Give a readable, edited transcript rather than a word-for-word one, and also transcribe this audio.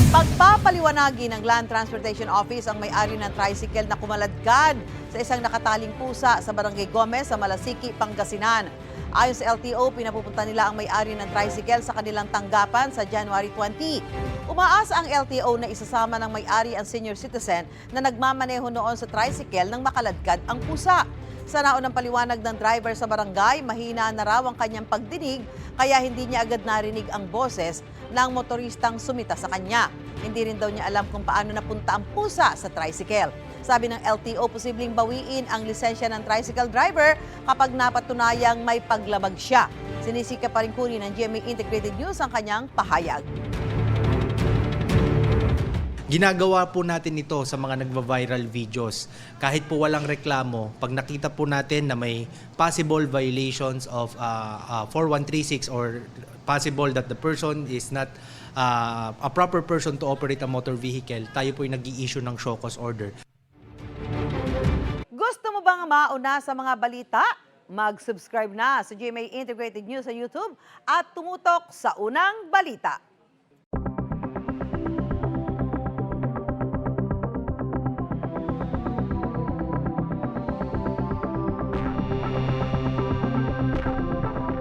Pagpapaliwanagi ng Land Transportation Office ang may-ari ng tricycle na kumaladkad sa isang nakataling pusa sa Barangay Gomez sa Malasiki, Pangasinan. Ayon sa LTO, pinapupunta nila ang may-ari ng tricycle sa kanilang tanggapan sa January 20. Umaasa ang LTO na isasama ng may-ari ang senior citizen na nagmamaneho noon sa tricycle nang makaladkad ang pusa. Sa naunang paliwanag ng driver sa barangay, mahina na raw ang kanyang pagdinig kaya hindi niya agad narinig ang boses ng motoristang sumita sa kanya. Hindi rin daw niya alam kung paano napunta ang pusa sa tricycle. Sabi ng LTO, posibleng bawiin ang lisensya ng tricycle driver kapag napatunayang may paglabag siya. Sinisika pa rin kunin ng GMA Integrated News ang kanyang pahayag. Ginagawa po natin ito sa mga nagva-viral videos. Kahit po walang reklamo, pag nakita po natin na may possible violations of 4136 or possible that the person is not a proper person to operate a motor vehicle, tayo po yung nag-i-issue ng show cause order. Gusto mo bang mauna sa mga balita? Mag-subscribe na sa GMA Integrated News sa YouTube at tumutok sa unang balita.